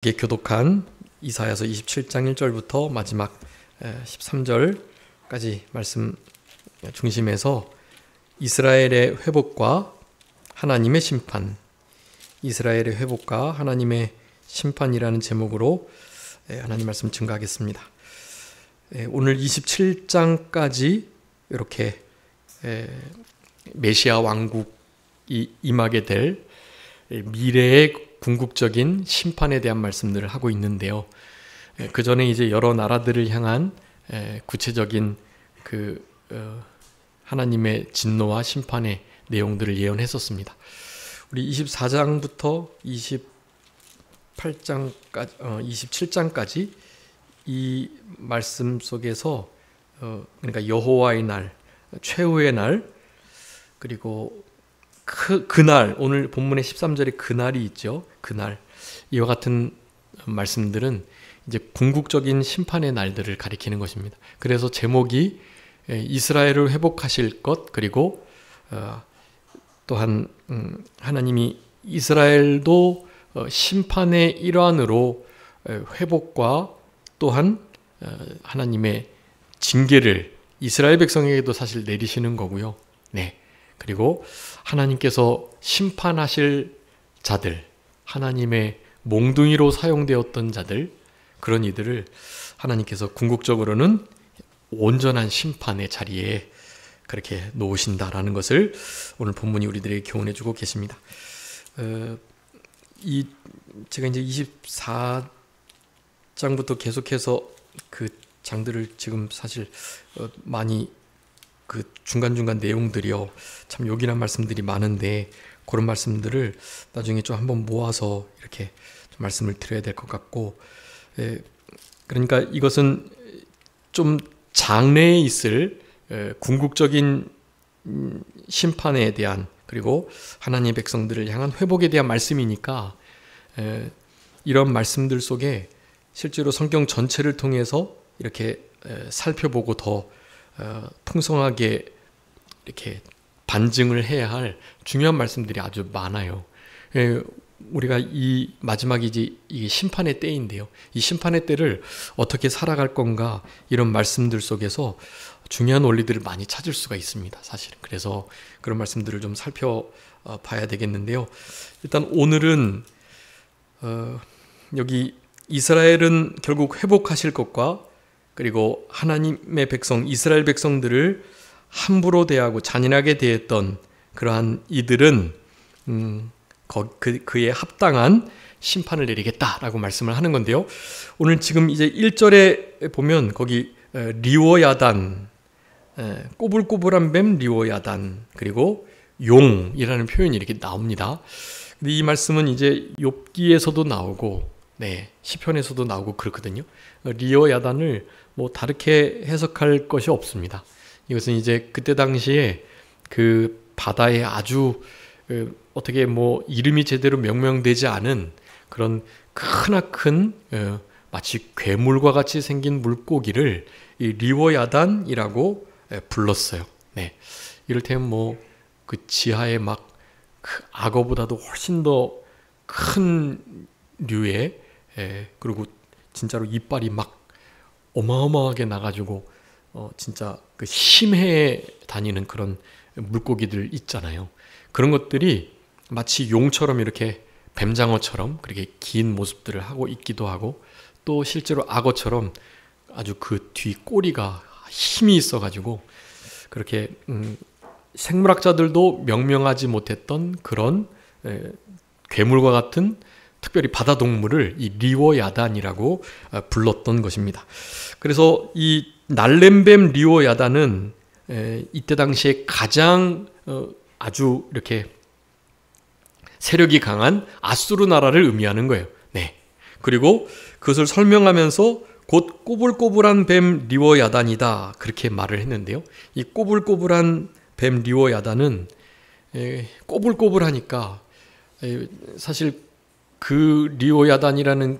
이게 교독한 이사야서 27장 1절부터 마지막 13절까지 말씀 중심에서 이스라엘의 회복과 하나님의 심판, 이스라엘의 회복과 하나님의 심판이라는 제목으로 하나님 말씀 증거하겠습니다. 오늘 27장까지 이렇게 메시아 왕국이 임하게 될 미래의 궁극적인 심판에 대한 말씀들을 하고 있는데요. 그 전에 이제 여러 나라들을 향한 구체적인 하나님의 진노와 심판의 내용들을 예언했었습니다. 우리 24장부터 27장까지 이 말씀 속에서 그러니까 여호와의 날, 최후의 날, 그리고 그날, 오늘 본문의 13절에 그날이 있죠. 그날, 이와 같은 말씀들은 이제 궁극적인 심판의 날들을 가리키는 것입니다. 그래서 제목이 이스라엘을 회복하실 것, 그리고 또한 하나님이 이스라엘도 심판의 일환으로 회복과 또한 하나님의 징계를 이스라엘 백성에게도 사실 내리시는 거고요. 네. 그리고 하나님께서 심판하실 자들, 하나님의 몽둥이로 사용되었던 자들, 그런 이들을 하나님께서 궁극적으로는 온전한 심판의 자리에 그렇게 놓으신다라는 것을 오늘 본문이 우리들에게 교훈해주고 계십니다. 제가 이제 24장부터 계속해서 그 장들을 지금 사실 많이 그 중간중간 내용들이요, 참 요긴한 말씀들이 많은데 그런 말씀들을 나중에 좀 한번 모아서 이렇게 좀 말씀을 드려야 될 것 같고, 그러니까 이것은 좀 장래에 있을 궁극적인 심판에 대한, 그리고 하나님의 백성들을 향한 회복에 대한 말씀이니까 이런 말씀들 속에 실제로 성경 전체를 통해서 이렇게 살펴보고 더 풍성하게 이렇게 반증을 해야 할 중요한 말씀들이 아주 많아요. 우리가 이 마지막이 이제 이 심판의 때인데요. 이 심판의 때를 어떻게 살아갈 건가, 이런 말씀들 속에서 중요한 원리들을 많이 찾을 수가 있습니다. 사실은. 그래서 그런 말씀들을 좀 살펴봐야 되겠는데요. 일단 오늘은 여기 이스라엘은 결국 회복하실 것과, 그리고 하나님의 백성, 이스라엘 백성들을 함부로 대하고 잔인하게 대했던 그러한 이들은 그에 합당한 심판을 내리겠다라고 말씀을 하는 건데요. 오늘 지금 이제 1절에 보면 거기 리워야단, 꼬불꼬불한 뱀 리워야단, 그리고 용이라는 표현이 이렇게 나옵니다. 근데 이 말씀은 이제 욥기에서도 나오고, 시편에서도 나오고 그렇거든요. 리워야단을 뭐 다르게 해석할 것이 없습니다. 이것은 이제 그때 당시에 그 바다에 아주 어떻게 뭐 이름이 제대로 명명되지 않은 그런 크나큰 마치 괴물과 같이 생긴 물고기를 이 리워야단이라고 불렀어요. 이를테면 뭐 그 지하에 막 그 악어보다도 훨씬 더 큰 류의, 그리고 진짜로 이빨이 막 어마어마하게 나가지고 진짜 그 심해에 다니는 그런 물고기들 있잖아요. 그런 것들이 마치 용처럼 이렇게 뱀장어처럼 그렇게 긴 모습들을 하고 있기도 하고, 또 실제로 악어처럼 아주 그 뒤 꼬리가 힘이 있어가지고 그렇게 생물학자들도 명명하지 못했던 그런 괴물과 같은 특별히 바다 동물을 이 리워야단이라고 불렀던 것입니다. 그래서 이 날렘뱀 리워야단은 이때 당시에 가장 아주 이렇게 세력이 강한 아수르 나라를 의미하는 거예요. 그리고 그것을 설명하면서 곧 꼬불꼬불한 뱀 리워야단이다, 그렇게 말을 했는데요. 이 꼬불꼬불한 뱀 리워야단은 꼬불꼬불하니까 사실 그 리워야단이라는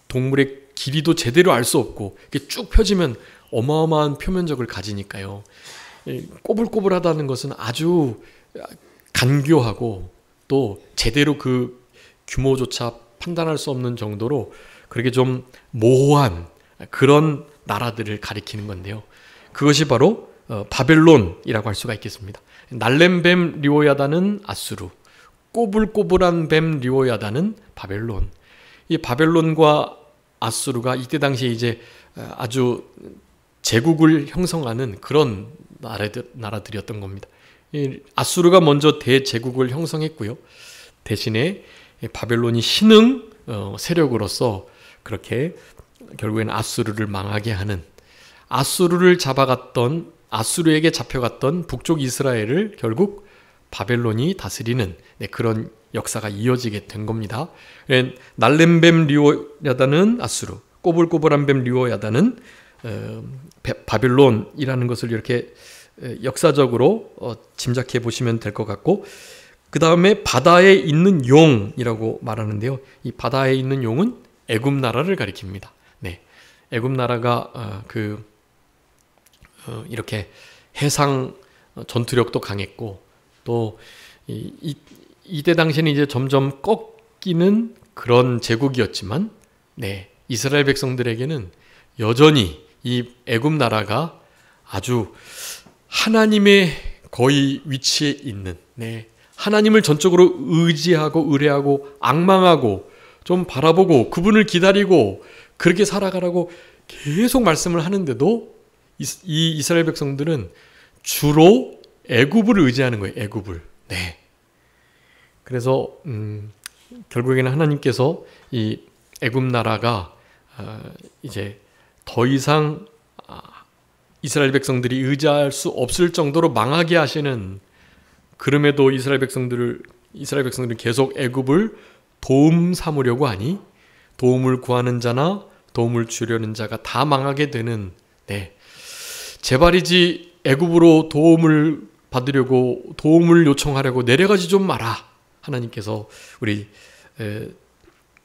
동물의 길이도 제대로 알 수 없고, 이게 쭉 펴지면 어마어마한 표면적을 가지니까요. 꼬불꼬불하다는 것은 아주 간교하고 또 제대로 그 규모조차 판단할 수 없는 정도로 그렇게 좀 모호한 그런 나라들을 가리키는 건데요. 그것이 바로 바벨론이라고 할 수가 있겠습니다. 날렘뱀 리오야다는 아수르, 꼬불꼬불한 뱀 리오야다는 바벨론. 이 바벨론과 아수르가 이때 당시에 이제 아주 제국을 형성하는 그런 나라들이었던 겁니다. 이 아수르가 먼저 대제국을 형성했고요. 대신에 바벨론이 신흥 세력으로서 그렇게 결국에는 아수르를 망하게 하는, 아수르를 잡아갔던, 아수르에게 잡혀갔던 북쪽 이스라엘을 결국 바벨론이 다스리는 그런 역사가 이어지게 된 겁니다. 날렘뱀 리오야다는 아수르, 꼬불꼬불한 뱀 리오야다는 바벨론이라는 것을 이렇게 역사적으로 짐작해 보시면 될 것 같고, 그 다음에 바다에 있는 용이라고 말하는데요. 이 바다에 있는 용은 애굽 나라를 가리킵니다. 네, 애굽 나라가 이렇게 해상 전투력도 강했고, 또 이때 당시에는 이제 점점 꺾이는 그런 제국이었지만, 네, 이스라엘 백성들에게는 여전히 이 애굽 나라가 아주 하나님의 거의 위치에 있는, 네, 하나님을 전적으로 의지하고 의뢰하고 앙망하고 좀 바라보고 그분을 기다리고 그렇게 살아가라고 계속 말씀을 하는데도 이 이스라엘 백성들은 주로 애굽을 의지하는 거예요. 애굽을. 네. 그래서 결국에는 하나님께서 이 애굽 나라가 이제 더 이상 이스라엘 백성들이 의지할 수 없을 정도로 망하게 하시는, 그럼에도 이스라엘 백성들은 계속 애굽을 도움 삼으려고 하니 도움을 구하는 자나 도움을 주려는 자가 다 망하게 되는, 네, 제발이지 애굽으로 도움을 받으려고, 도움을 요청하려고 내려가지 좀 마라. 하나님께서 우리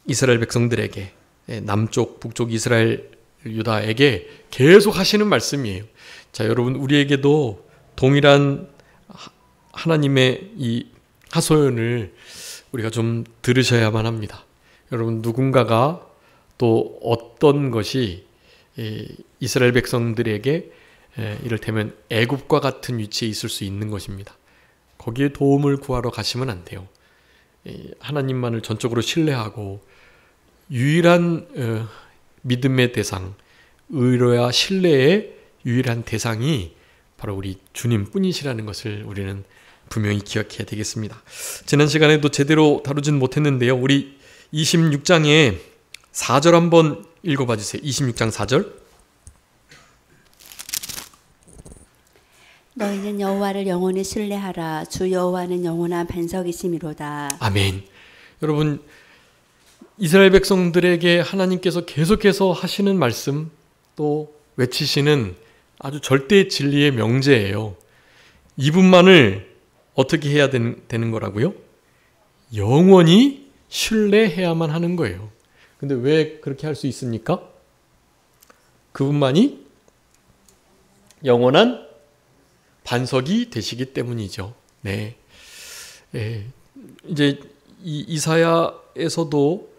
이스라엘 백성들에게, 남쪽 북쪽 이스라엘 유다에게 계속 하시는 말씀이에요. 자, 여러분, 우리에게도 동일한 하나님의 이 하소연을 우리가 좀 들으셔야만 합니다. 여러분, 누군가가 또 어떤 것이 이스라엘 백성들에게 이를테면 애굽과 같은 위치에 있을 수 있는 것입니다. 거기에 도움을 구하러 가시면 안 돼요. 하나님만을 전적으로 신뢰하고 유일한 믿음의 대상, 의로야 신뢰의 유일한 대상이 바로 우리 주님뿐이시라는 것을 우리는 분명히 기억해야 되겠습니다. 지난 시간에도 제대로 다루진 못했는데요. 우리 26장의 4절 한번 읽어봐 주세요. 26장 4절. 너희는 여호와를 영원히 신뢰하라. 주 여호와는 영원한 반석이심이로다. 아멘. 여러분, 이스라엘 백성들에게 하나님께서 계속해서 하시는 말씀, 또 외치시는 아주 절대 진리의 명제예요. 이분만을 어떻게 해야 되는 거라고요? 영원히 신뢰해야만 하는 거예요. 근데 왜 그렇게 할 수 있습니까? 그분만이 영원한 반석이 되시기 때문이죠. 네. 이제 이사야에서도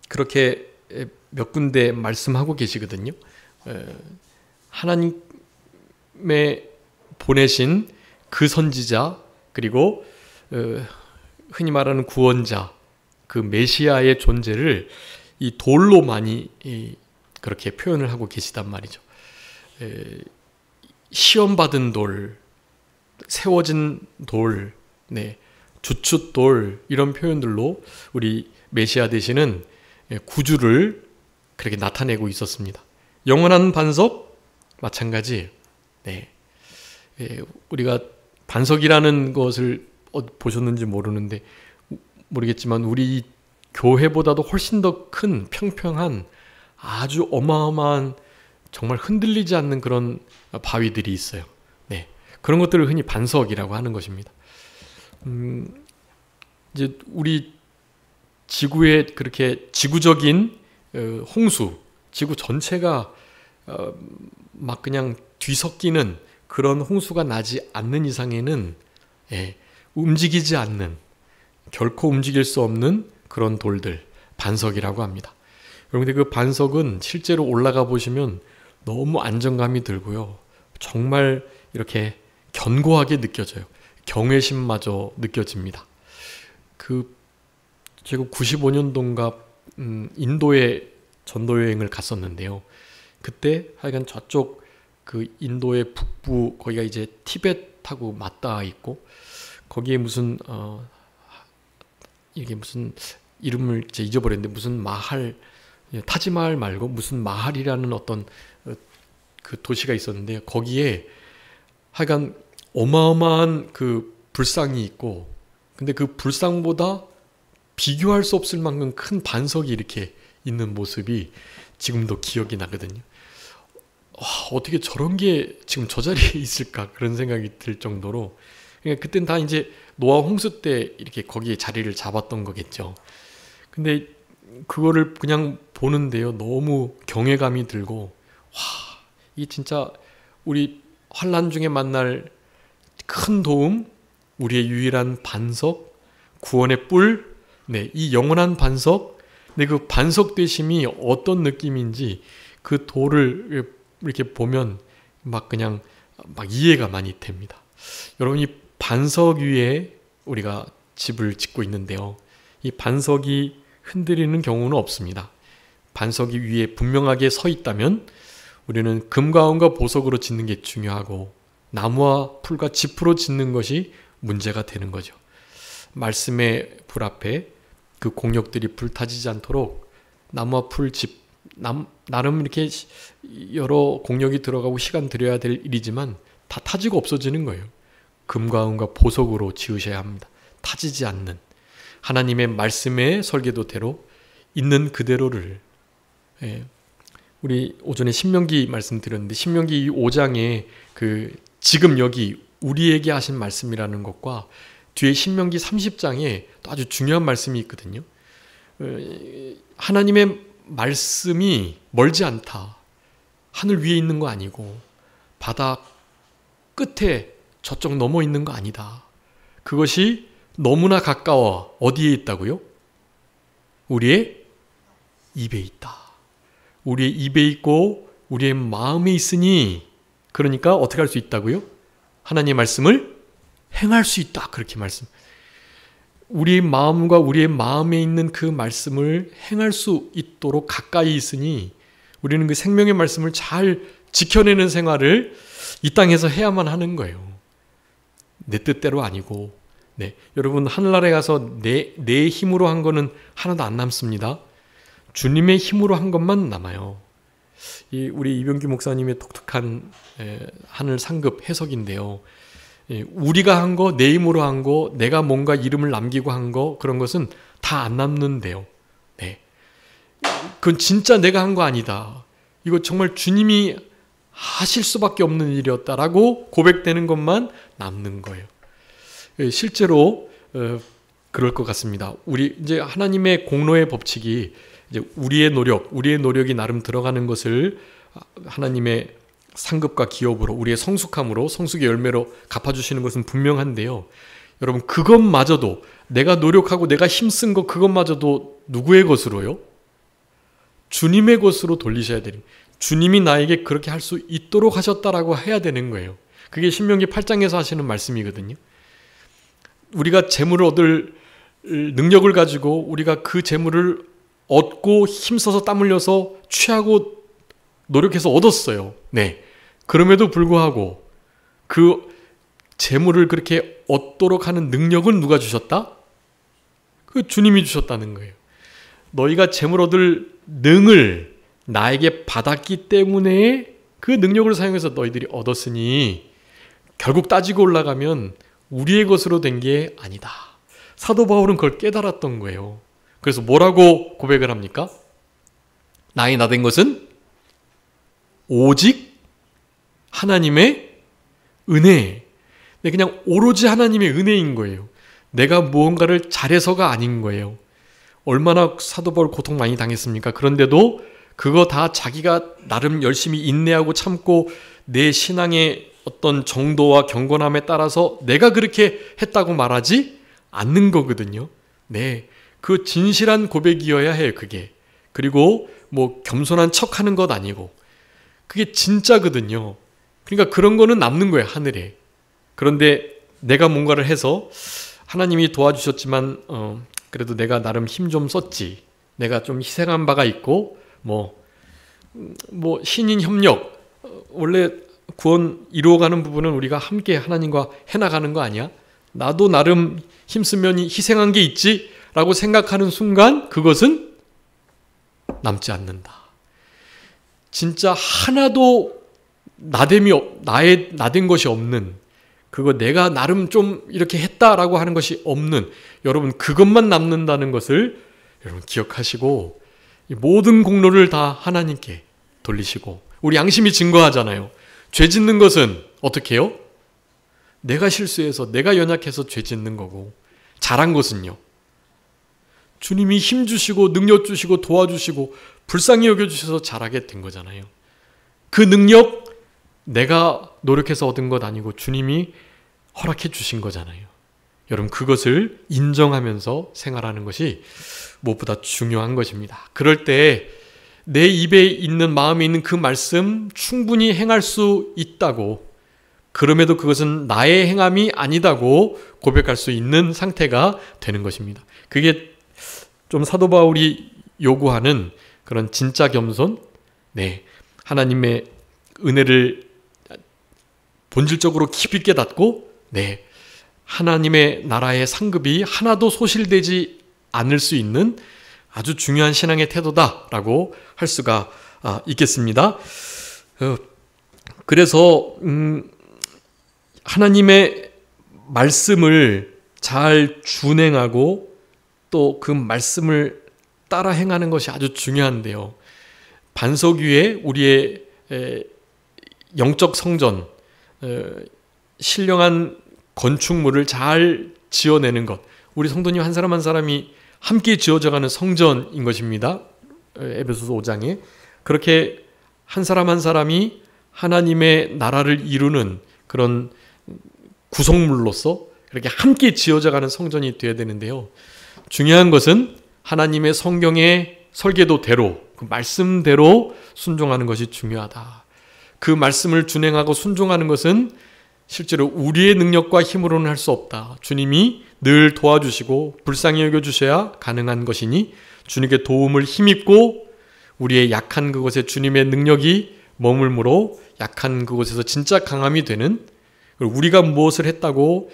그렇게 몇 군데 말씀하고 계시거든요. 하나님의 보내신 그 선지자, 그리고 흔히 말하는 구원자, 그 메시아의 존재를 이 돌로 많이 그렇게 표현을 하고 계시단 말이죠. 시험받은 돌, 세워진 돌, 네, 주춧돌, 이런 표현들로 우리 메시아 되시는 구주를 그렇게 나타내고 있었습니다. 영원한 반석 마찬가지예요. 네. 우리가 반석이라는 것을 보셨는지 모르겠지만 우리 교회보다도 훨씬 더 큰 평평한 아주 어마어마한, 정말 흔들리지 않는 그런 바위들이 있어요. 네. 그런 것들을 흔히 반석이라고 하는 것입니다. 이제 우리 지구의 그렇게 지구적인 홍수, 지구 전체가 막 그냥 뒤섞이는 그런 홍수가 나지 않는 이상에는 움직이지 않는, 결코 움직일 수 없는 그런 돌들, 반석이라고 합니다. 여러분, 근데 그 반석은 실제로 올라가 보시면 너무 안정감이 들고요. 정말 이렇게 견고하게 느껴져요. 경외심마저 느껴집니다. 제가 95년도인가 인도에 전도 여행을 갔었는데요. 그때 하여간 저쪽 그 인도의 북부, 거기가 이제 티벳하고 맞닿아 있고, 거기에 무슨 이게 무슨 이름을 이제 잊어버렸는데, 무슨 마할, 타지마할 말고 무슨 마할이라는 어떤 그 도시가 있었는데, 거기에 하여간 어마어마한 그 불상이 있고, 근데 그 불상보다 비교할 수 없을 만큼 큰 반석이 이렇게 있는 모습이 지금도 기억이 나거든요. 어떻게 저런 게 지금 저 자리에 있을까, 그런 생각이 들 정도로. 그러니까 그땐 다 이제 노아 홍수 때 이렇게 거기에 자리를 잡았던 거겠죠. 근데 그거를 그냥 보는데요, 너무 경외감이 들고, 이게 진짜 우리 환난 중에 만날 큰 도움, 우리의 유일한 반석, 구원의 뿔, 이 영원한 반석, 그 반석 되심이 어떤 느낌인지 그 돌을 이렇게 보면 그냥 이해가 많이 됩니다. 여러분, 이 반석 위에 우리가 집을 짓고 있는데요, 이 반석이 흔들리는 경우는 없습니다. 반석이 위에 분명하게 서 있다면 우리는 금과 은과 보석으로 짓는 게 중요하고, 나무와 풀과 짚으로 짓는 것이 문제가 되는 거죠. 말씀의 불 앞에 그 공력들이 불타지지 않도록 나무와 풀, 짚, 나름 이렇게 여러 공력이 들어가고 시간 들여야 될 일이지만 다 타지고 없어지는 거예요. 금과 은과 보석으로 지으셔야 합니다. 타지지 않는 하나님의 말씀의 설계도대로 있는 그대로를. 우리 오전에 신명기 말씀드렸는데, 신명기 5장에 그 지금 여기 우리에게 하신 말씀이라는 것과 뒤에 신명기 30장에 또 아주 중요한 말씀이 있거든요. 하나님의 말씀이 멀지 않다. 하늘 위에 있는 거 아니고 바다 끝에 저쪽 넘어 있는 거 아니다. 그것이 너무나 가까워. 어디에 있다고요? 우리의 입에 있다. 우리의 입에 있고 우리의 마음에 있으니, 그러니까 어떻게 할 수 있다고요? 하나님의 말씀을 행할 수 있다. 그렇게 말씀. 우리의 마음과 우리의 마음에 있는 그 말씀을 행할 수 있도록 가까이 있으니 우리는 그 생명의 말씀을 잘 지켜내는 생활을 이 땅에서 해야만 하는 거예요. 내 뜻대로 아니고. 여러분, 하늘나라에 가서 내 힘으로 한 거는 하나도 안 남습니다. 주님의 힘으로 한 것만 남아요. 우리 이병규 목사님의 독특한 하늘 상급 해석인데요, 우리가 한 거, 내 힘으로 한 거, 내가 뭔가 이름을 남기고 한 거, 그런 것은 다 안 남는데요. 그건 진짜 내가 한 거 아니다. 이거 정말 주님이 하실 수밖에 없는 일이었다라고 고백되는 것만 남는 거예요. 실제로 그럴 것 같습니다. 우리 이제 하나님의 공로의 법칙이 이제 우리의 노력이 나름 들어가는 것을 하나님의 상급과 기업으로, 우리의 성숙함으로, 성숙의 열매로 갚아주시는 것은 분명한데요, 여러분, 그것마저도 내가 노력하고 내가 힘쓴 것, 그것마저도 누구의 것으로요? 주님의 것으로 돌리셔야 되는, 주님이 나에게 그렇게 할 수 있도록 하셨다라고 해야 되는 거예요. 그게 신명기 8장에서 하시는 말씀이거든요. 우리가 재물을 얻을 능력을 가지고 우리가 그 재물을 얻고 힘써서 땀 흘려서 취하고 노력해서 얻었어요. 그럼에도 불구하고 그 재물을 그렇게 얻도록 하는 능력은 누가 주셨다? 그 주님이 주셨다는 거예요. 너희가 재물 얻을 능을 나에게 받았기 때문에 그 능력을 사용해서 너희들이 얻었으니, 결국 따지고 올라가면 우리의 것으로 된 게 아니다. 사도 바울은 그걸 깨달았던 거예요. 그래서 뭐라고 고백을 합니까? 나의 나 된 것은 오직 하나님의 은혜. 그냥 오로지 하나님의 은혜인 거예요. 내가 무언가를 잘해서가 아닌 거예요. 얼마나 사도 바울 고통 많이 당했습니까? 그런데도 그거 다 자기가 나름 열심히 인내하고 참고 내 신앙의 어떤 정도와 경건함에 따라서 내가 그렇게 했다고 말하지 않는 거거든요. 그 진실한 고백이어야 해요, 그게. 그리고 뭐 겸손한 척하는 것 아니고 그게 진짜거든요. 그러니까 그런 거는 남는 거예요, 하늘에. 그런데 내가 뭔가를 해서 하나님이 도와주셨지만 그래도 내가 나름 힘 좀 썼지. 내가 좀 희생한 바가 있고 뭐 신인 협력, 원래 구원 이루어가는 부분은 우리가 함께 하나님과 해나가는 거 아니야? 나도 나름 힘쓰면 희생한 게 있지? 라고 생각하는 순간 그것은 남지 않는다. 진짜 하나도 나된 것이 없는, 그거 내가 나름 좀 이렇게 했다라고 하는 것이 없는, 여러분 그것만 남는다는 것을 여러분 기억하시고 모든 공로를 다 하나님께 돌리시고, 우리 양심이 증거하잖아요. 죄 짓는 것은 어떻게 해요? 내가 실수해서 내가 연약해서 죄 짓는 거고, 잘한 것은요 주님이 힘 주시고 능력 주시고 도와주시고 불쌍히 여겨주셔서 잘하게 된 거잖아요. 그 능력 내가 노력해서 얻은 것 아니고 주님이 허락해 주신 거잖아요. 여러분 그것을 인정하면서 생활하는 것이 무엇보다 중요한 것입니다. 그럴 때 내 입에 있는, 마음에 있는 그 말씀 충분히 행할 수 있다고, 그럼에도 그것은 나의 행함이 아니다고 고백할 수 있는 상태가 되는 것입니다. 그게 좀 사도 바울이 요구하는 그런 진짜 겸손, 하나님의 은혜를 본질적으로 깊이 깨닫고, 하나님의 나라의 상급이 하나도 소실되지 않을 수 있는 아주 중요한 신앙의 태도다라고 할 수가 있겠습니다. 그래서 하나님의 말씀을 잘 준행하고 또 그 말씀을 따라 행하는 것이 아주 중요한데요. 반석 위에 우리의 영적 성전, 신령한 건축물을 잘 지어내는 것, 우리 성도님 한 사람 한 사람이 함께 지어져가는 성전인 것입니다. 에베소서 5장에 그렇게 한 사람 한 사람이 하나님의 나라를 이루는 그런 구성물로서 그렇게 함께 지어져가는 성전이 되어야 되는데요. 중요한 것은 하나님의 성경의 설계도대로, 그 말씀대로 순종하는 것이 중요하다. 그 말씀을 준행하고 순종하는 것은 실제로 우리의 능력과 힘으로는 할 수 없다. 주님이 늘 도와주시고 불쌍히 여겨주셔야 가능한 것이니 주님께 도움을 힘입고 우리의 약한 그곳에 주님의 능력이 머물므로 약한 그곳에서 진짜 강함이 되는, 우리가 무엇을 했다고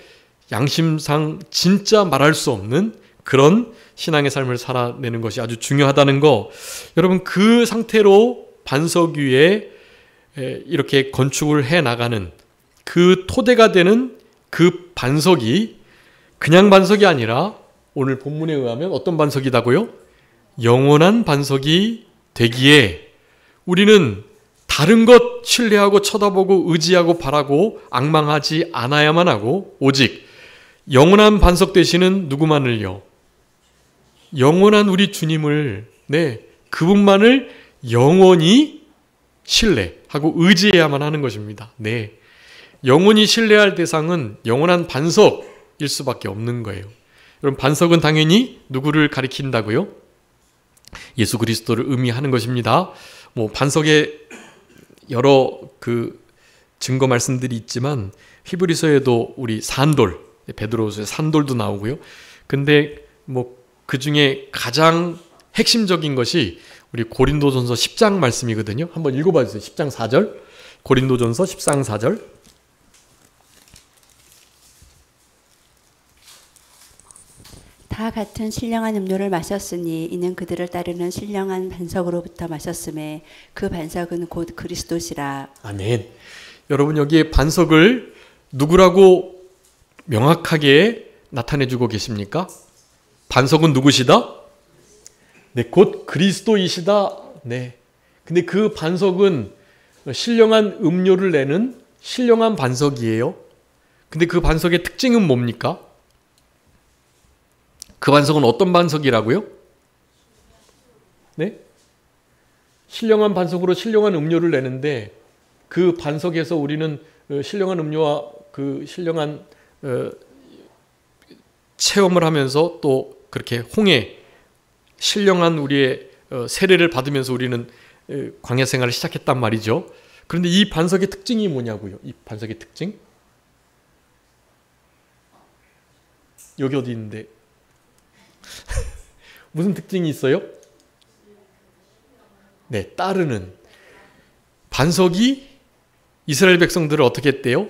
양심상 진짜 말할 수 없는 그런 신앙의 삶을 살아내는 것이 아주 중요하다는 거, 여러분 그 상태로 반석 위에 이렇게 건축을 해나가는 그 토대가 되는 그 반석이 그냥 반석이 아니라 오늘 본문에 의하면 어떤 반석이다고요? 영원한 반석이 되기에 우리는 다른 것 신뢰하고 쳐다보고 의지하고 바라고 앙망하지 않아야만 하고, 오직 영원한 반석 되시는 누구만을요? 영원한 우리 주님을, 그분만을 영원히 신뢰하고 의지해야만 하는 것입니다. 영원히 신뢰할 대상은 영원한 반석일 수밖에 없는 거예요. 여러분 반석은 당연히 누구를 가리킨다고요? 예수 그리스도를 의미하는 것입니다. 반석에 여러 그 증거 말씀들이 있지만 히브리서에도 우리 산돌, 베드로서에 산돌도 나오고요. 근데 그 중에 가장 핵심적인 것이 우리 고린도전서 10장 말씀이거든요. 한번 읽어봐 주세요. 10장 4절. 고린도전서 10장 4절. 다 같은 신령한 음료를 마셨으니 이는 그들을 따르는 신령한 반석으로부터 마셨음에 그 반석은 곧 그리스도시라. 아멘. 여러분 여기에 반석을 누구라고 명확하게 나타내주고 계십니까? 반석은 누구시다? 곧 그리스도이시다. 근데 그 반석은 신령한 음료를 내는 신령한 반석이에요. 근데 그 반석의 특징은 뭡니까? 그 반석은 어떤 반석이라고요? 신령한 반석으로 신령한 음료를 내는데 그 반석에서 우리는 신령한 음료와 그 신령한 체험을 하면서 또 그렇게 홍해 신령한 우리의 세례를 받으면서 우리는 광야 생활을 시작했단 말이죠. 그런데 이 반석의 특징이 뭐냐고요? 이 반석의 특징? 여기 어디 있는데 무슨 특징이 있어요? 네, 따르는. 반석이 이스라엘 백성들을 어떻게 했대요?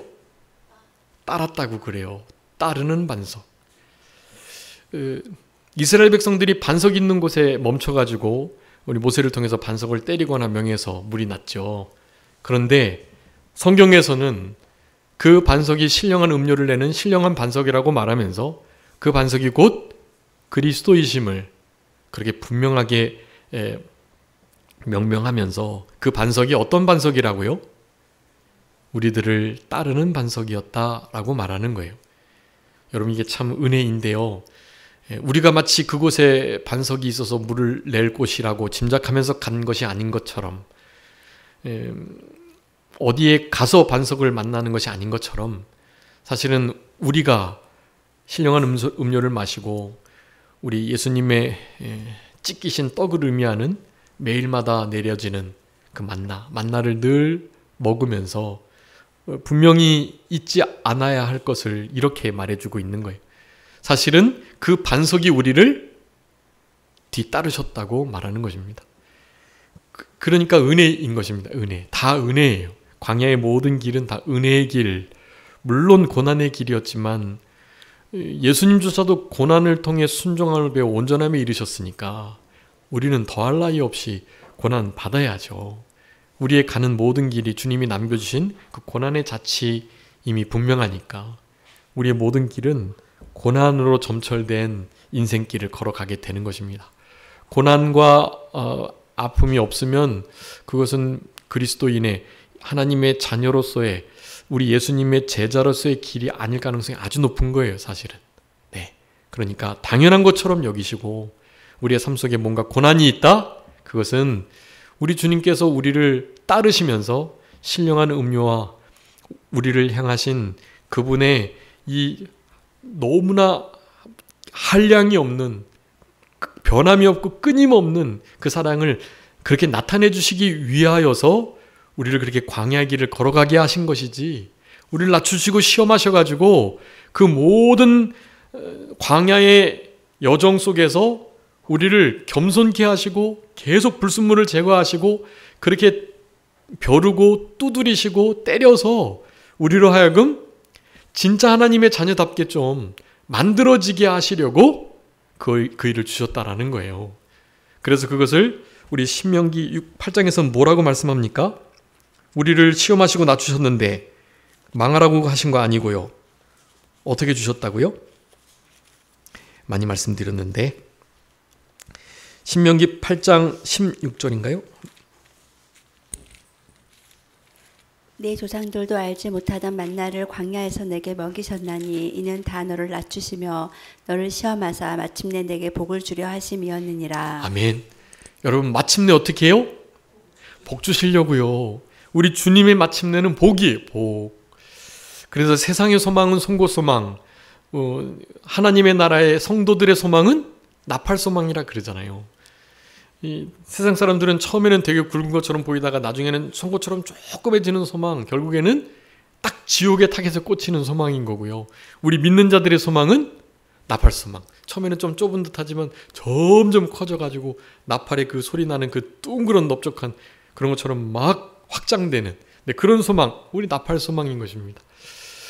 따랐다고 그래요. 따르는 반석. 이스라엘 백성들이 반석 있는 곳에 멈춰가지고 우리 모세를 통해서 반석을 때리거나 명해서 물이 났죠. 그런데 성경에서는 그 반석이 신령한 음료를 내는 신령한 반석이라고 말하면서 그 반석이 곧 그리스도이심을 그렇게 분명하게 명명하면서 그 반석이 어떤 반석이라고요? 우리들을 따르는 반석이었다라고 말하는 거예요. 여러분, 이게 참 은혜인데요. 우리가 마치 그곳에 반석이 있어서 물을 낼 곳이라고 짐작하면서 간 것이 아닌 것처럼, 어디에 가서 반석을 만나는 것이 아닌 것처럼, 사실은 우리가 신령한 음료를 마시고 우리 예수님의 찢기신 떡을 의미하는 매일마다 내려지는 그 만나를 늘 먹으면서 분명히 잊지 않아야 할 것을 이렇게 말해주고 있는 거예요. 사실은 그 반석이 우리를 뒤따르셨다고 말하는 것입니다. 그러니까 은혜인 것입니다. 은혜. 다 은혜예요. 광야의 모든 길은 다 은혜의 길. 물론 고난의 길이었지만 예수님조차도 고난을 통해 순종함을 배워 온전함에 이르셨으니까 우리는 더할 나위 없이 고난 받아야죠. 우리의 가는 모든 길이 주님이 남겨주신 그 고난의 자치 이미 분명하니까 우리의 모든 길은 고난으로 점철된 인생길을 걸어가게 되는 것입니다. 고난과 아픔이 없으면 그것은 그리스도인의 하나님의 자녀로서의 우리 예수님의 제자로서의 길이 아닐 가능성이 아주 높은 거예요, 사실은. 네. 그러니까 당연한 것처럼 여기시고 우리의 삶 속에 뭔가 고난이 있다? 그것은 우리 주님께서 우리를 따르시면서 신령한 음료와 우리를 향하신 그분의 이 너무나 한량이 없는, 변함이 없고 끊임없는 그 사랑을 그렇게 나타내 주시기 위하여서 우리를 그렇게 광야의 길을 걸어가게 하신 것이지, 우리를 낮추시고 시험하셔가지고 그 모든 광야의 여정 속에서 우리를 겸손케 하시고 계속 불순물을 제거하시고 그렇게 벼르고 두드리시고 때려서 우리로 하여금 진짜 하나님의 자녀답게 좀 만들어지게 하시려고 그 일을 주셨다라는 거예요. 그래서 그것을 우리 신명기 8장에서 뭐라고 말씀합니까? 우리를 시험하시고 낮추셨는데 망하라고 하신 거 아니고요. 어떻게 주셨다고요? 많이 말씀드렸는데 신명기 8장 16절인가요? 내 조상들도 알지 못하던 만나를 광야에서 내게 먹이셨나니 이는 다 너를 낮추시며 너를 시험하사 마침내 내게 복을 주려 하심이었느니라. 아멘. 여러분, 마침내 어떻게 해요? 복 주시려고요. 우리 주님의 마침내는 복이에요. 복. 그래서 세상의 소망은 송곳 소망, 하나님의 나라의 성도들의 소망은 나팔 소망이라 그러잖아요. 이 세상 사람들은 처음에는 되게 굵은 것처럼 보이다가 나중에는 송곳처럼 조그매지는 소망, 결국에는 딱 지옥의 탁에서 꽂히는 소망인 거고요. 우리 믿는 자들의 소망은 나팔 소망. 처음에는 좀 좁은 듯하지만 점점 커져가지고 나팔의 그 소리 나는 그 둥그런 넓적한 그런 것처럼 막 확장되는, 네, 그런 소망, 우리 나팔 소망인 것입니다.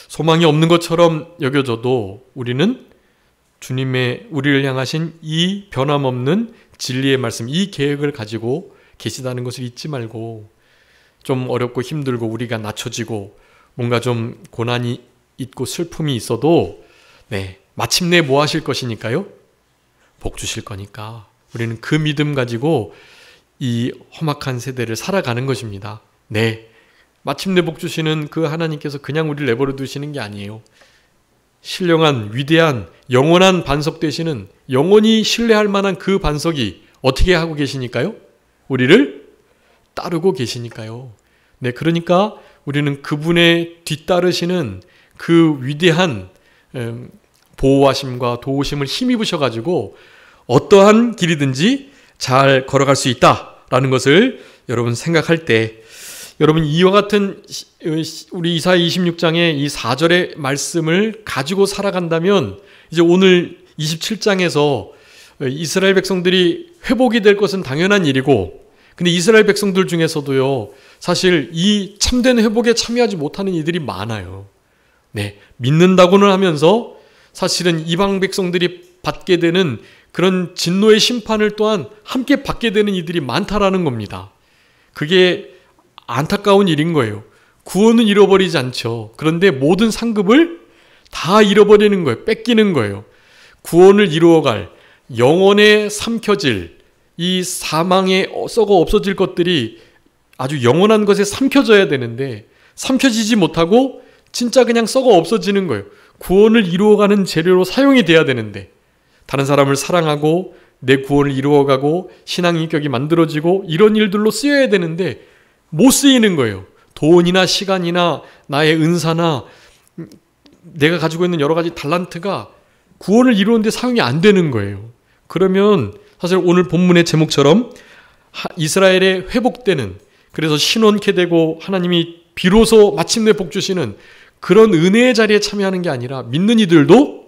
소망이 없는 것처럼 여겨져도 우리는 주님의 우리를 향하신 이 변함없는 진리의 말씀, 이 계획을 가지고 계시다는 것을 잊지 말고, 좀 어렵고 힘들고 우리가 낮춰지고 뭔가 좀 고난이 있고 슬픔이 있어도 네, 마침내 뭐 하실 것이니까요? 복 주실 거니까 우리는 그 믿음 가지고 이 험악한 세대를 살아가는 것입니다. 네, 마침내 복 주시는 그 하나님께서 그냥 우리를 내버려 두시는 게 아니에요. 신령한 위대한 영원한 반석 되시는, 영원히 신뢰할 만한 그 반석이 어떻게 하고 계시니까요? 우리를 따르고 계시니까요. 네, 그러니까 우리는 그분의 뒤따르시는 그 위대한 보호하심과 도우심을 힘입으셔가지고 어떠한 길이든지 잘 걸어갈 수 있다라는 것을 여러분 생각할 때, 여러분 이와 같은 우리 이사야 26장의 이 4절의 말씀을 가지고 살아간다면 이제 오늘 27장에서 이스라엘 백성들이 회복이 될 것은 당연한 일이고, 근데 이스라엘 백성들 중에서도요, 사실 이 참된 회복에 참여하지 못하는 이들이 많아요. 네, 믿는다고는 하면서 사실은 이방 백성들이 받게 되는 그런 진노의 심판을 또한 함께 받게 되는 이들이 많다라는 겁니다. 그게 안타까운 일인 거예요. 구원은 잃어버리지 않죠. 그런데 모든 상급을 다 잃어버리는 거예요. 뺏기는 거예요. 구원을 이루어갈, 영원에 삼켜질, 이 사망에 썩어 없어질 것들이 아주 영원한 것에 삼켜져야 되는데 삼켜지지 못하고 진짜 그냥 썩어 없어지는 거예요. 구원을 이루어가는 재료로 사용이 돼야 되는데, 다른 사람을 사랑하고 내 구원을 이루어가고 신앙 인격이 만들어지고 이런 일들로 쓰여야 되는데 못 쓰이는 거예요. 돈이나 시간이나 나의 은사나 내가 가지고 있는 여러 가지 달란트가 구원을 이루는데 사용이 안 되는 거예요. 그러면 사실 오늘 본문의 제목처럼 이스라엘의 회복되는, 그래서 신원케 되고 하나님이 비로소 마침내 복 주시는 그런 은혜의 자리에 참여하는 게 아니라, 믿는 이들도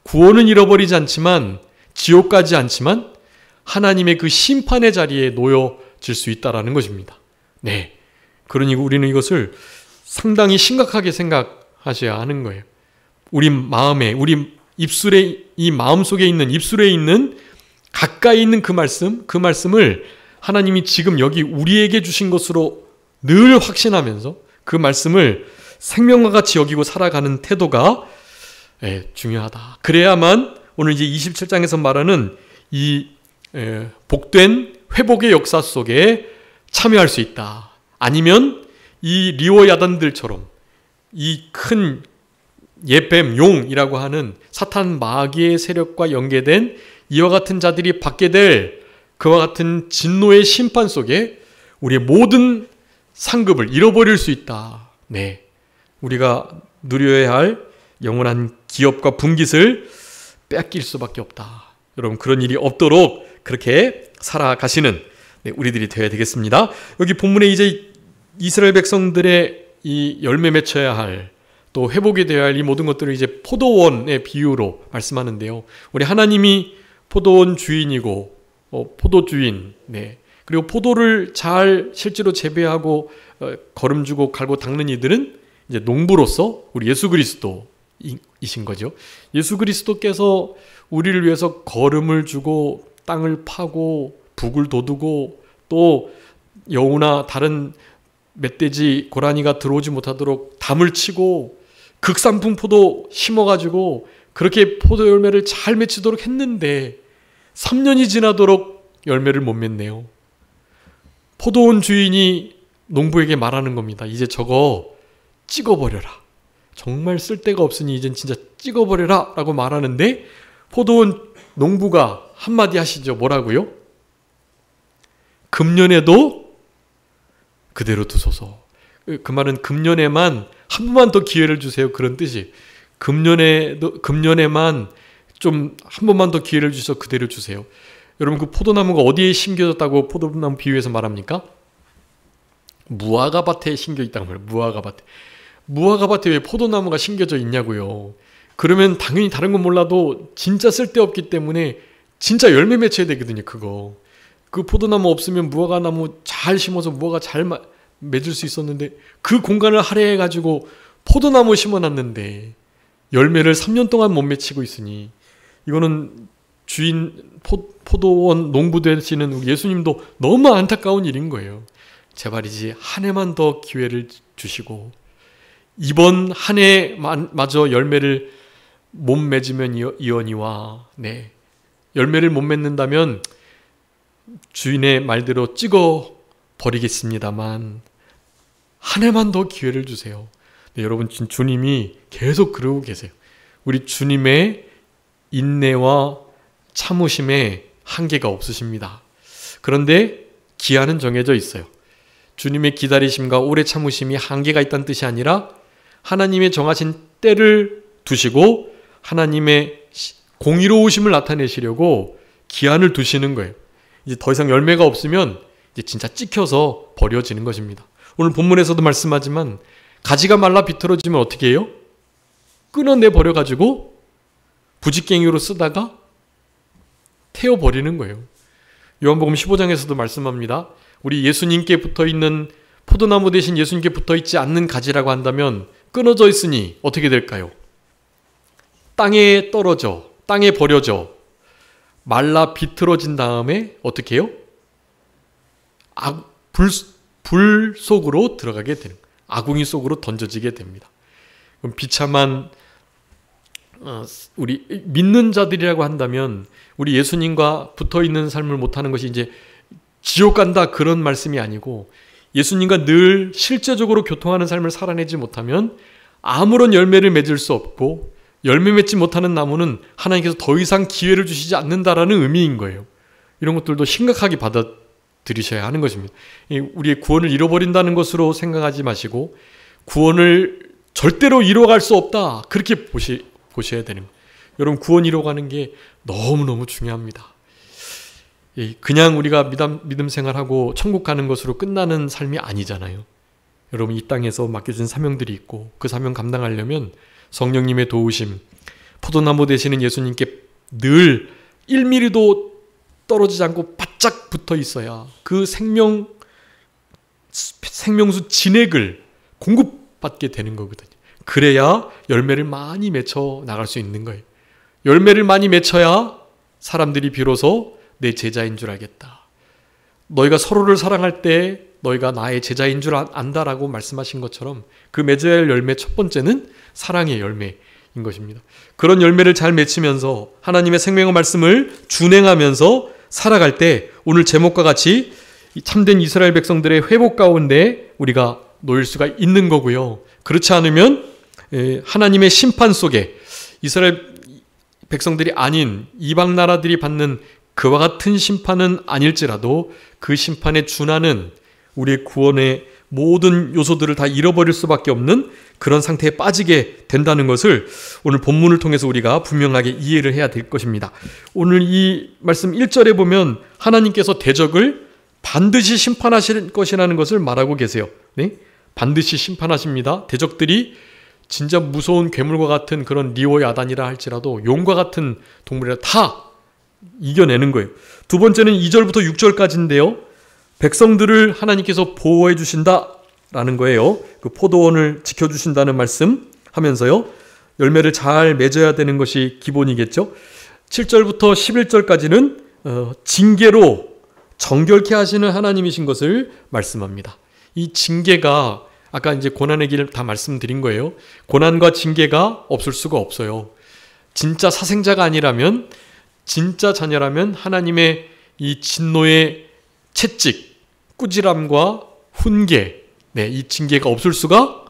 구원은 잃어버리지 않지만, 지옥 가지 않지만 하나님의 그 심판의 자리에 놓여질 수 있다라는 것입니다. 네, 그러니 우리는 이것을 상당히 심각하게 생각하셔야 하는 거예요. 우리 마음에, 우리 입술에, 이 마음속에 있는, 입술에 있는, 가까이 있는 그 말씀을 하나님이 지금 여기 우리에게 주신 것으로 늘 확신하면서 그 말씀을 생명과 같이 여기고 살아가는 태도가 중요하다. 그래야만 오늘 이제 27장에서 말하는 이 복된 회복의 역사 속에 참여할 수 있다. 아니면 이 리워 야단들처럼 이 큰 예뱀, 용이라고 하는 사탄 마귀의 세력과 연계된 이와 같은 자들이 받게 될 그와 같은 진노의 심판 속에 우리의 모든 상급을 잃어버릴 수 있다. 네, 우리가 누려야 할 영원한 기업과 분깃을 뺏길 수밖에 없다. 여러분, 그런 일이 없도록 그렇게 살아가시는 우리들이 되어야 되겠습니다. 여기 본문에 이제 이스라엘 백성들의 이 열매 맺혀야 할, 또 회복이 되어야 할 이 모든 것들을 이제 포도원의 비유로 말씀하는데요. 우리 하나님이 포도원 주인이고 포도주인, 그리고 포도를 잘 실제로 재배하고 거름주고 갈고 닦는 이들은 이제 농부로서 우리 예수 그리스도이신 거죠. 예수 그리스도께서 우리를 위해서 거름을 주고 땅을 파고 북을 돋우고 또 여우나 다른 멧돼지, 고라니가 들어오지 못하도록 담을 치고 극산품 포도 심어가지고 그렇게 포도 열매를 잘 맺히도록 했는데 3년이 지나도록 열매를 못 맺네요. 포도원 주인이 농부에게 말하는 겁니다. 이제 저거 찍어버려라. 정말 쓸데가 없으니 이젠 진짜 찍어버려라 라고 말하는데, 포도원 농부가 한마디 하시죠. 뭐라고요? 금년에도 그대로 두소서. 그 말은 금년에만 한 번만 더 기회를 주세요, 그런 뜻이. 금년에만 좀 한 번만 더 기회를 주셔서 그대로 주세요. 여러분, 그 포도나무가 어디에 심겨졌다고 포도나무 비유에서 말합니까? 무화과 밭에 심겨 있다고 말해요. 무화과 밭에 왜 포도나무가 심겨져 있냐고요. 그러면 당연히 다른 건 몰라도 진짜 쓸데없기 때문에 진짜 열매 맺혀야 되거든요. 그거. 그 포도나무 없으면 무화과나무 잘 심어서 무화과 잘 맺을 수 있었는데, 그 공간을 할애해가지고 포도나무 심어놨는데 열매를 3년 동안 못 맺히고 있으니, 이거는 주인, 포도원 농부 되시는 우리 예수님도 너무 안타까운 일인 거예요. 제발이지 한 해만 더 기회를 주시고, 이번 한 해마저 열매를 못 맺으면 이언이와, 열매를 못 맺는다면 주인의 말대로 찍어 버리겠습니다만 한 해만 더 기회를 주세요. 여러분, 주님이 계속 그러고 계세요. 우리 주님의 인내와 참으심에 한계가 없으십니다. 그런데 기한은 정해져 있어요. 주님의 기다리심과 오래 참으심이 한계가 있다는 뜻이 아니라 하나님의 정하신 때를 두시고 하나님의 공의로우심을 나타내시려고 기한을 두시는 거예요. 이제 더 이상 열매가 없으면 이제 진짜 찍혀서 버려지는 것입니다. 오늘 본문에서도 말씀하지만 가지가 말라 비틀어지면 어떻게 해요? 끊어내 버려가지고 부직갱이로 쓰다가 태워버리는 거예요. 요한복음 15장에서도 말씀합니다. 우리 예수님께 붙어있는 포도나무 대신 예수님께 붙어있지 않는 가지라고 한다면 끊어져 있으니 어떻게 될까요? 땅에 떨어져, 땅에 버려져 말라 비틀어진 다음에 어떻게 해요? 불 속으로 들어가게 되는 거예요. 아궁이 속으로 던져지게 됩니다. 그럼 비참한 우리 믿는 자들이라고 한다면 우리 예수님과 붙어있는 삶을 못하는 것이 이제 지옥 간다 그런 말씀이 아니고 예수님과 늘 실제적으로 교통하는 삶을 살아내지 못하면 아무런 열매를 맺을 수 없고 열매 맺지 못하는 나무는 하나님께서 더 이상 기회를 주시지 않는다라는 의미인 거예요. 이런 것들도 심각하게 받아들이셔야 하는 것입니다. 우리의 구원을 잃어버린다는 것으로 생각하지 마시고 구원을 절대로 이뤄갈 수 없다 그렇게 보셔야 되는 거예요. 여러분 구원 이뤄가는 게 너무너무 중요합니다. 그냥 우리가 믿음 생활하고 천국 가는 것으로 끝나는 삶이 아니잖아요. 여러분 이 땅에서 맡겨진 사명들이 있고 그 사명 감당하려면 성령님의 도우심, 포도나무 되시는 예수님께 늘 1mm도 떨어지지 않고 바짝 붙어 있어야 그 생명수 진액을 공급받게 되는 거거든요. 그래야 열매를 많이 맺혀 나갈 수 있는 거예요. 열매를 많이 맺혀야 사람들이 비로소 내 제자인 줄 알겠다. 너희가 서로를 사랑할 때 너희가 나의 제자인 줄 안다라고 말씀하신 것처럼 그 맺어야 할 열매 첫 번째는 사랑의 열매인 것입니다. 그런 열매를 잘 맺히면서 하나님의 생명의 말씀을 준행하면서 살아갈 때 오늘 제목과 같이 참된 이스라엘 백성들의 회복 가운데 우리가 놓일 수가 있는 거고요. 그렇지 않으면 하나님의 심판 속에 이스라엘 백성들이 아닌 이방 나라들이 받는 그와 같은 심판은 아닐지라도 그 심판에 준하는 우리의 구원의 모든 요소들을 다 잃어버릴 수밖에 없는 그런 상태에 빠지게 된다는 것을 오늘 본문을 통해서 우리가 분명하게 이해를 해야 될 것입니다. 오늘 이 말씀 1절에 보면 하나님께서 대적을 반드시 심판하실 것이라는 것을 말하고 계세요. 네? 반드시 심판하십니다. 대적들이 진짜 무서운 괴물과 같은 그런 리오 야단이라 할지라도 용과 같은 동물이라 다 이겨내는 거예요. 두 번째는 2절부터 6절까지인데요. 백성들을 하나님께서 보호해 주신다라는 거예요. 그 포도원을 지켜주신다는 말씀 하면서요. 열매를 잘 맺어야 되는 것이 기본이겠죠. 7절부터 11절까지는 징계로 정결케 하시는 하나님이신 것을 말씀합니다. 이 징계가 아까 이제 고난의 길 다 말씀드린 거예요. 고난과 징계가 없을 수가 없어요. 진짜 사생자가 아니라면 진짜 자녀라면 하나님의 이 진노의 채찍, 꾸지람과 훈계, 이 징계가 없을 수가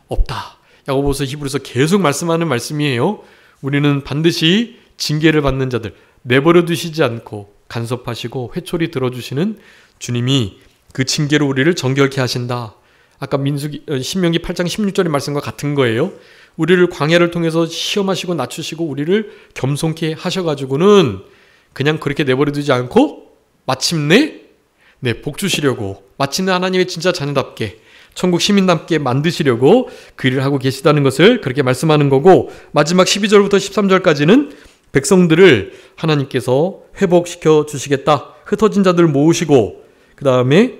없다. 야고보서 히브리서 계속 말씀하는 말씀이에요. 우리는 반드시 징계를 받는 자들 내버려 두시지 않고 간섭하시고 회초리 들어주시는 주님이 그 징계로 우리를 정결케 하신다. 아까 신명기 8장 16절의 말씀과 같은 거예요. 우리를 광야를 통해서 시험하시고 낮추시고 우리를 겸손케 하셔가지고는 그냥 그렇게 내버려 두지 않고 마침내 복 주시려고 마침내 하나님의 진짜 자녀답게 천국 시민답게 만드시려고 그 일을 하고 계시다는 것을 그렇게 말씀하는 거고 마지막 12절부터 13절까지는 백성들을 하나님께서 회복시켜 주시겠다. 흩어진 자들 모으시고 그 다음에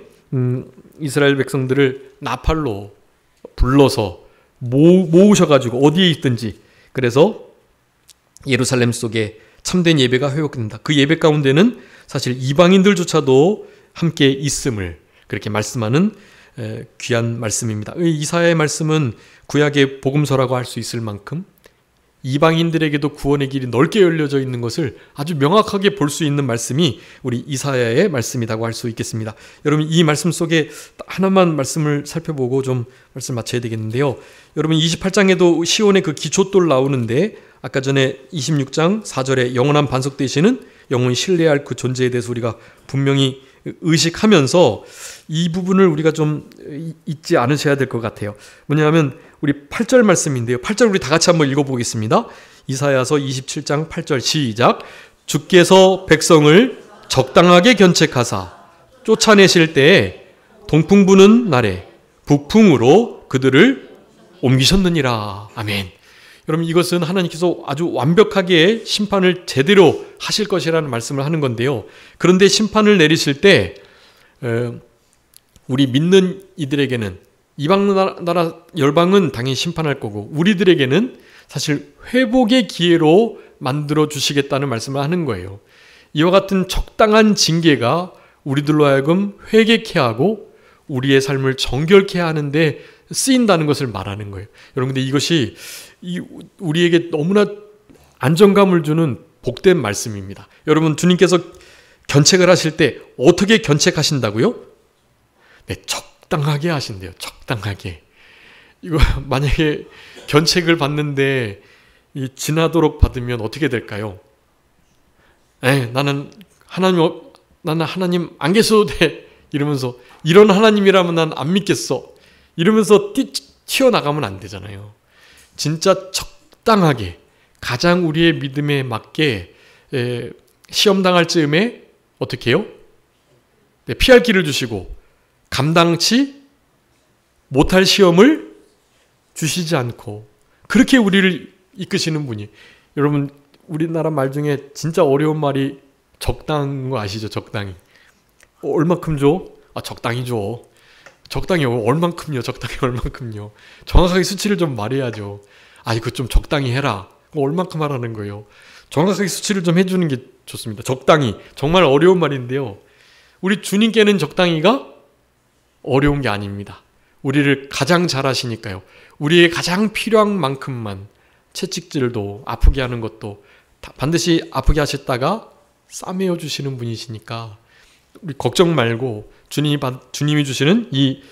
이스라엘 백성들을 나팔로 불러서 모으셔가지고 어디에 있든지 그래서 예루살렘 속에 참된 예배가 회복된다. 그 예배 가운데는 사실 이방인들조차도 함께 있음을 그렇게 말씀하는 귀한 말씀입니다. 이사야의 말씀은 구약의 복음서라고 할 수 있을 만큼 이방인들에게도 구원의 길이 넓게 열려져 있는 것을 아주 명확하게 볼 수 있는 말씀이 우리 이사야의 말씀이라고 할 수 있겠습니다. 여러분 이 말씀 속에 하나만 말씀을 살펴보고 좀 말씀 마쳐야 되겠는데요. 여러분 28장에도 시온의 그 기초돌 나오는데 아까 전에 26장 4절에 영원한 반석 되시는 영원히 신뢰할 그 존재에 대해서 우리가 분명히 의식하면서 이 부분을 우리가 좀 잊지 않으셔야 될 것 같아요. 뭐냐면 우리 8절 말씀인데요. 8절 우리 다 같이 한번 읽어보겠습니다. 이사야서 27장 8절 시작. 주께서 백성을 적당하게 견책하사 쫓아내실 때에 동풍 부는 날에 북풍으로 그들을 옮기셨느니라. 아멘. 여러분, 이것은 하나님께서 아주 완벽하게 심판을 제대로 하실 것이라는 말씀을 하는 건데요. 그런데 심판을 내리실 때 우리 믿는 이들에게는, 이방 나라 열방은 당연히 심판할 거고, 우리들에게는 사실 회복의 기회로 만들어 주시겠다는 말씀을 하는 거예요. 이와 같은 적당한 징계가 우리들로 하여금 회개케 하고 우리의 삶을 정결케 하는데 쓰인다는 것을 말하는 거예요. 여러분, 근데 이것이 우리에게 너무나 안정감을 주는 복된 말씀입니다. 여러분, 주님께서 견책을 하실 때 어떻게 견책하신다고요? 네, 적당하게 하신대요. 적당하게. 이거 만약에 견책을 받는데 지나도록 받으면 어떻게 될까요? 나는 하나님 안 계셔도 돼. 이러면서, 이런 하나님이라면 난 안 믿겠어. 이러면서 튀어나가면 안 되잖아요. 진짜 적당하게, 가장 우리의 믿음에 맞게 시험당할 즈음에 어떻게 해요? 네, 피할 길을 주시고 감당치 못할 시험을 주시지 않고 그렇게 우리를 이끄시는 분이. 여러분, 우리나라 말 중에 진짜 어려운 말이 적당한 거 아시죠? 적당히. 얼마큼 줘? 적당히 줘. 적당히 얼만큼요? 적당히 얼만큼요? 정확하게 수치를 좀 말해야죠. 이거 좀 적당히 해라. 얼만큼 하라는 거예요. 정확하게 수치를 좀 해주는 게 좋습니다. 적당히. 정말 어려운 말인데요. 우리 주님께는 적당히가 어려운 게 아닙니다. 우리를 가장 잘 아시니까요. 우리의 가장 필요한 만큼만, 채찍질도 아프게 하는 것도 반드시 아프게 하셨다가 싸매어 주시는 분이시니까 우리 걱정 말고 주님이 주시는 이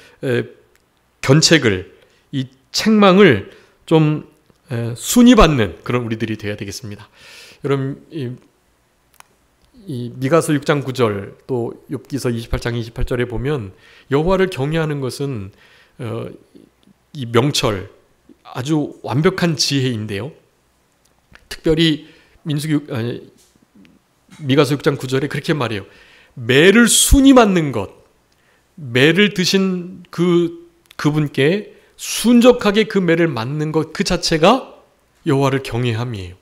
견책을, 이 책망을 좀 순히 받는 그런 우리들이 되어야 되겠습니다. 여러분, 이 미가서 6장 9절 또 욥기서 28장 28절에 보면 여호와를 경외하는 것은 이 명철, 아주 완벽한 지혜인데요. 특별히 미가서 6장 9절에 그렇게 말해요. 매를 순히 맞는 것, 매를 드신 그분께 순적하게 그 매를 맞는 것 그 자체가 여호와를 경외함이에요.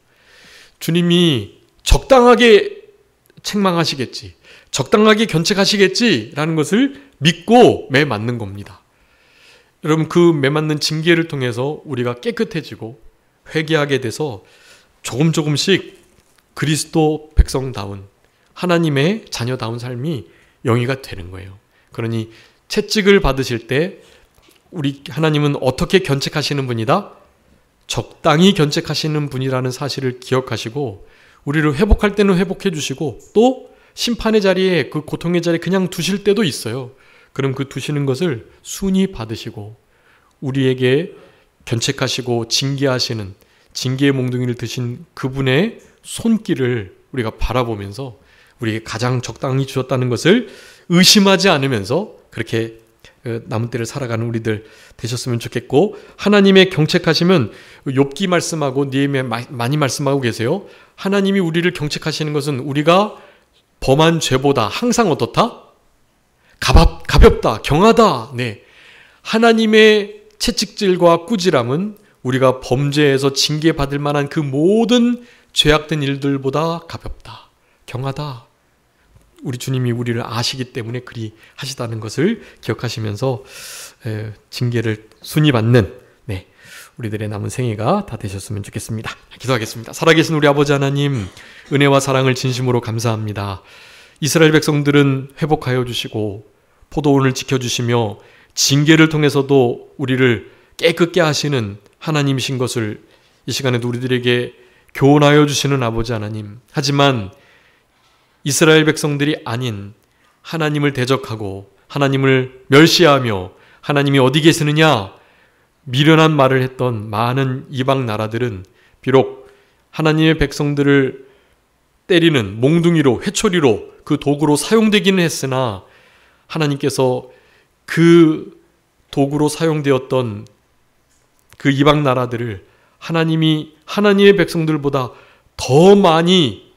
주님이 적당하게 책망하시겠지, 적당하게 견책하시겠지라는 것을 믿고 매 맞는 겁니다. 여러분, 그 매 맞는 징계를 통해서 우리가 깨끗해지고 회개하게 돼서 조금씩 그리스도 백성다운, 하나님의 자녀다운 삶이 영위가 되는 거예요. 그러니 채찍을 받으실 때 우리 하나님은 어떻게 견책하시는 분이다? 적당히 견책하시는 분이라는 사실을 기억하시고 우리를 회복할 때는 회복해 주시고 또 심판의 자리에, 그 고통의 자리에 그냥 두실 때도 있어요. 그럼 그 두시는 것을 순히 받으시고 우리에게 견책하시고 징계하시는, 징계의 몽둥이를 드신 그분의 손길을 우리가 바라보면서 우리에게 가장 적당히 주셨다는 것을 의심하지 않으면서 그렇게 남은 때를 살아가는 우리들 되셨으면 좋겠고, 하나님의 경책하시면 욥기 말씀하고 느헤미야 많이 말씀하고 계세요. 하나님이 우리를 경책하시는 것은 우리가 범한 죄보다 항상 어떻다? 가볍다, 경하다. 네. 하나님의 채찍질과 꾸지람은 우리가 범죄에서 징계받을 만한 그 모든 죄악된 일들보다 가볍다, 경하다. 우리 주님이 우리를 아시기 때문에 그리 하시다는 것을 기억하시면서 징계를 순히 받는 우리들의 남은 생애가 다 되셨으면 좋겠습니다. 기도하겠습니다. 살아계신 우리 아버지 하나님, 은혜와 사랑을 진심으로 감사합니다. 이스라엘 백성들은 회복하여 주시고 포도원을 지켜주시며 징계를 통해서도 우리를 깨끗게 하시는 하나님이신 것을 이 시간에도 우리들에게 교훈하여 주시는 아버지 하나님, 하지만 이스라엘 백성들이 아닌 하나님을 대적하고 하나님을 멸시하며 하나님이 어디 계시느냐 미련한 말을 했던 많은 이방 나라들은 비록 하나님의 백성들을 때리는 몽둥이로, 회초리로, 그 도구로 사용되기는 했으나 하나님께서 그 도구로 사용되었던 그 이방 나라들을 하나님이 하나님의 백성들보다 더 많이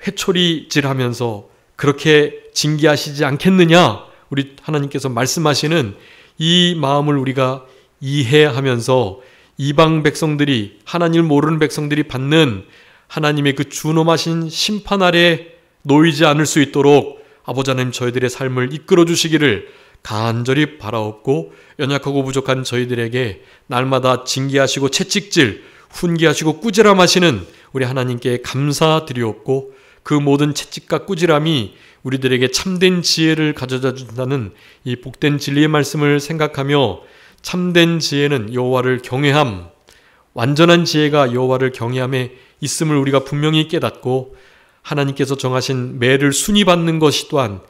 회초리질하면서 그렇게 징계하시지 않겠느냐? 우리 하나님께서 말씀하시는 이 마음을 우리가 이해하면서 이방 백성들이, 하나님을 모르는 백성들이 받는 하나님의 그 준엄하신 심판 아래 놓이지 않을 수 있도록 아버지 하나님 저희들의 삶을 이끌어 주시기를 간절히 바라옵고, 연약하고 부족한 저희들에게 날마다 징계하시고 채찍질, 훈계하시고 꾸지람하시는 우리 하나님께 감사드리옵고, 그 모든 채찍과 꾸지람이 우리들에게 참된 지혜를 가져다 준다는 이 복된 진리의 말씀을 생각하며, 참된 지혜는 여호와를 경외함, 완전한 지혜가 여호와를 경외함에 있음을 우리가 분명히 깨닫고, 하나님께서 정하신 매를 순위 받는 것이 또한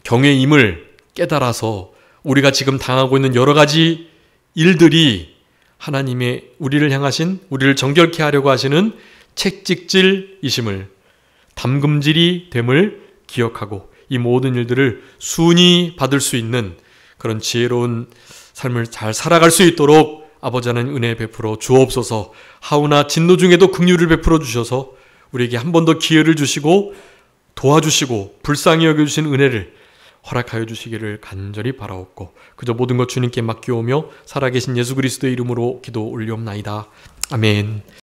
경외임을 깨달아서 우리가 지금 당하고 있는 여러 가지 일들이 하나님의 우리를 향하신, 우리를 정결케 하려고 하시는 책찍질이심을, 담금질이 됨을 기억하고 이 모든 일들을 순히 받을 수 있는 그런 지혜로운 삶을 잘 살아갈 수 있도록 아버지 하나님 은혜 베풀어 주옵소서. 하오나 진노 중에도 긍휼을 베풀어 주셔서 우리에게 한 번 더 기회를 주시고 도와주시고 불쌍히 여겨주신 은혜를 허락하여 주시기를 간절히 바라옵고, 그저 모든 것 주님께 맡기오며 살아계신 예수 그리스도의 이름으로 기도 올리옵나이다. 아멘.